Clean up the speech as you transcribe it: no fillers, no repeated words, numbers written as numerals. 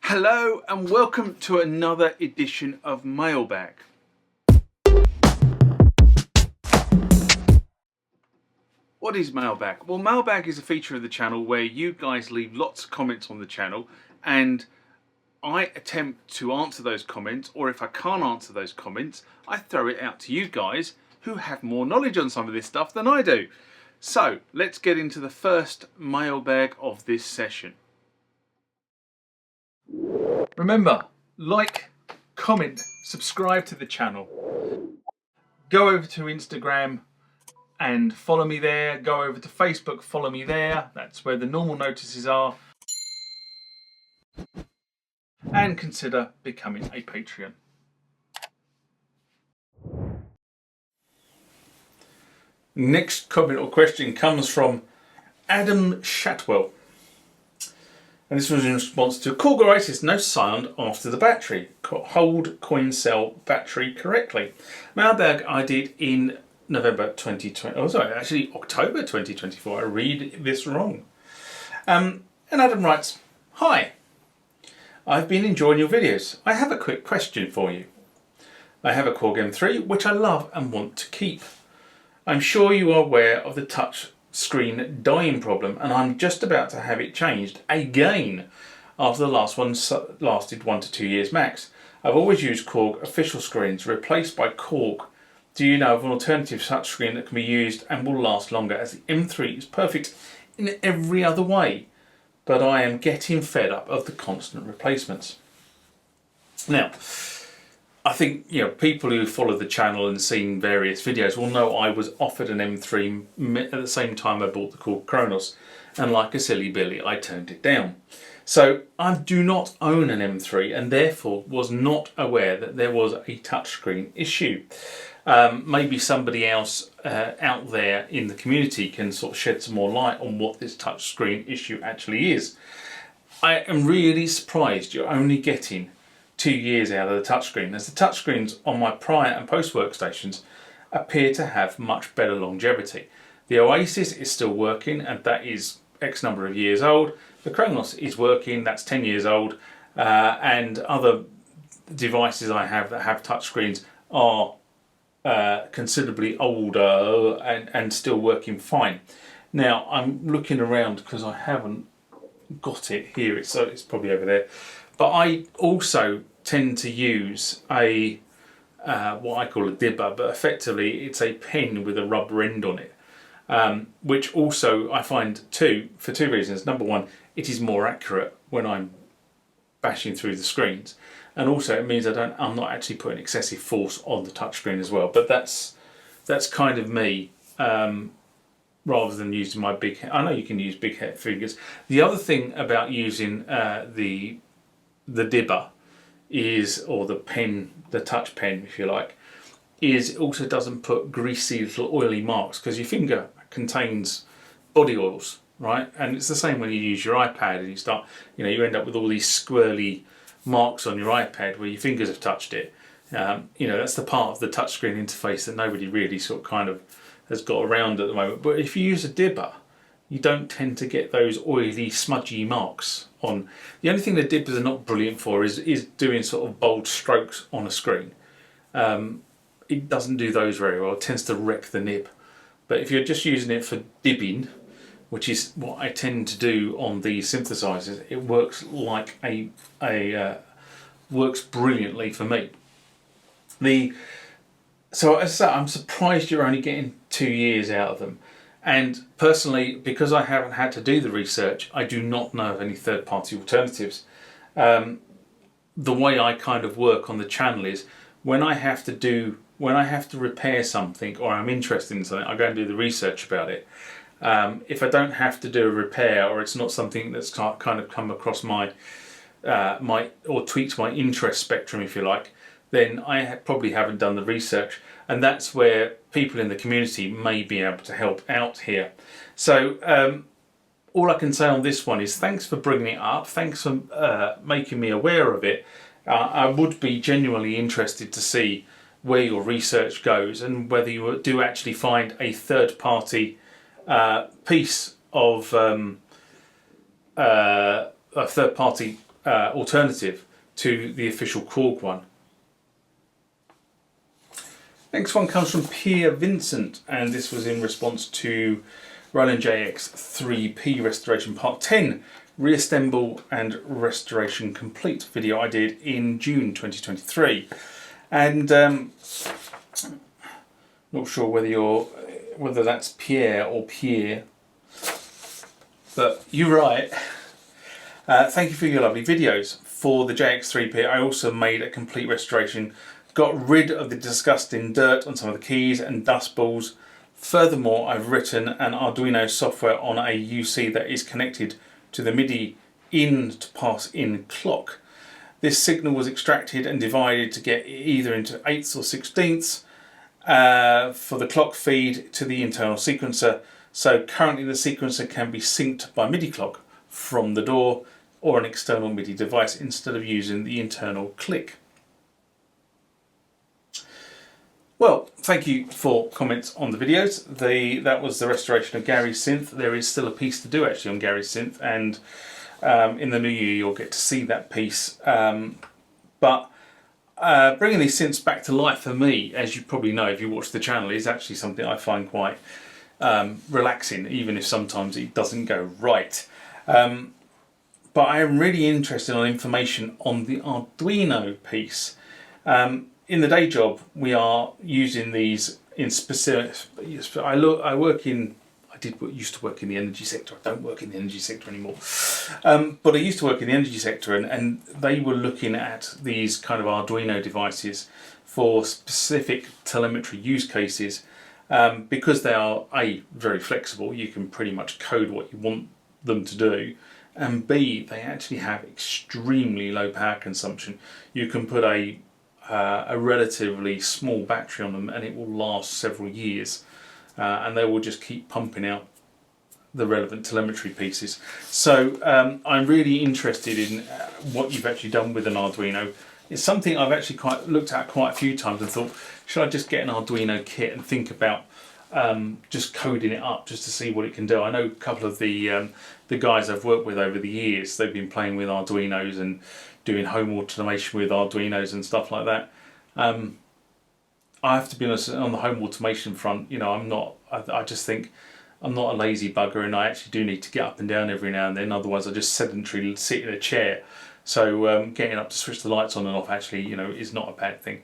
Hello and welcome to another edition of Mailbag. What is Mailbag? Well, Mailbag is a feature of the channel where you guys leave lots of comments on the channel and I attempt to answer those comments, or if I can't answer those comments, I throw it out to you guys who have more knowledge on some of this stuff than I do. So let's get into the first mailbag of this session. Remember, like, comment, subscribe to the channel. Go over to Instagram and follow me there. Go over to Facebook, follow me there. That's where the normal notices are. And consider becoming a Patreon. Next comment or question comes from Adam Shatwell. And this was in response to Korg Oasis, no sound after the battery. Hold coin cell battery correctly. Mailbag I did in November 2020. Oh, sorry, actually October 2024. I read this wrong. And Adam writes, "Hi, I've been enjoying your videos. I have a quick question for you. I have a Korg M3 which I love and want to keep. I'm sure you are aware of the touch screen dying problem, and I'm just about to have it changed again after the last one lasted 1 to 2 years max. I've always used Korg official screens replaced by Korg. Do you know of an alternative touch screen that can be used and will last longer, as the M3 is perfect in every other way, but I am getting fed up of the constant replacements?" Now, I think people who follow the channel and seen various videos will know I was offered an M3 at the same time I bought the Korg Kronos, and like a silly Billy I turned it down. So I do not own an M3 and therefore was not aware that there was a touchscreen issue. Maybe somebody else out there in the community can sort of shed some more light on what this touchscreen issue actually is. I am really surprised you're only getting 2 years out of the touchscreen, as the touchscreens on my prior and post workstations appear to have much better longevity. The Oasis is still working and that is X number of years old. The Kronos is working, that's 10 years old, and other devices I have that have touchscreens are considerably older and still working fine. Now I'm looking around because I haven't got it here, so it's probably over there. But I also tend to use a what I call a dibber, but effectively it's a pen with a rubber end on it, which also I find for two reasons. Number one, it is more accurate when I'm bashing through the screens, and also it means I'm not actually putting excessive force on the touchscreen as well. But that's kind of me. Rather than using my big, I know you can use big fingers. The other thing about using the dibber is, or the pen, the touch pen if you like, is it also doesn't put greasy little oily marks, because your finger contains body oils, right? And it's the same when you use your iPad and you start, you end up with all these squirrely marks on your iPad where your fingers have touched it. That's the part of the touchscreen interface that nobody really sort of kind of has got around at the moment. But if you use a dibber, you don't tend to get those oily, smudgy marks on. The only thing the dibbers are not brilliant for is doing sort of bold strokes on a screen. It doesn't do those very well. It tends to wreck the nib. But if you're just using it for dibbing, which is what I tend to do on these synthesizers, it works like works brilliantly for me. So as I say, I'm surprised you're only getting 2 years out of them. And personally, because I haven't had to do the research, I do not know of any third-party alternatives. The way I kind of work on the channel is when I have to repair something or I'm interested in something, I go and do the research about it. If I don't have to do a repair, or it's not something that's kind of come across my or tweaks my interest spectrum, if you like, then I probably haven't done the research, and that's where people in the community may be able to help out here. So all I can say on this one is thanks for bringing it up, thanks for making me aware of it. I would be genuinely interested to see where your research goes and whether you do actually find a third-party piece of a third-party alternative to the official Korg one. Next one comes from Pierre Vincent, and this was in response to Roland JX-3P Restoration Part 10, Reassemble and Restoration Complete video I did in June 2023. And not sure whether that's Pierre or Pierre, but you're right. Thank you for your lovely videos. For the JX-3P, I also made a complete restoration, got rid of the disgusting dirt on some of the keys and dust balls. Furthermore, I've written an Arduino software on a UC that is connected to the MIDI in to pass in clock. This signal was extracted and divided to get either into 8ths or 16ths for the clock feed to the internal sequencer. So currently the sequencer can be synced by MIDI clock from the door or an external MIDI device instead of using the internal click. Well, thank you for comments on the videos. That was the restoration of Gary's synth. There is still a piece to do actually on Gary's synth, and in the new year you'll get to see that piece. But bringing these synths back to life for me, as you probably know if you watch the channel, is actually something I find quite relaxing, even if sometimes it doesn't go right. But I am really interested in information on the Arduino piece. In the day job, we are using these in specific. used to work in the energy sector. I don't work in the energy sector anymore. But I used to work in the energy sector, and they were looking at these kind of Arduino devices for specific telemetry use cases, because they are A, very flexible. You can pretty much code what you want them to do, and B, they actually have extremely low power consumption. You can put a relatively small battery on them and it will last several years, and they will just keep pumping out the relevant telemetry pieces. So I'm really interested in what you've actually done with an Arduino. It's something I've actually looked at quite a few times and thought, should I just get an Arduino kit and think about just coding it up just to see what it can do. I know a couple of the guys I've worked with over the years, they've been playing with Arduinos and doing home automation with Arduinos and stuff like that. I have to be honest, on the home automation front, you know, I just think I'm not a lazy bugger, and I actually do need to get up and down every now and then, otherwise I just sedentary sit in a chair. So getting up to switch the lights on and off actually, you know, is not a bad thing.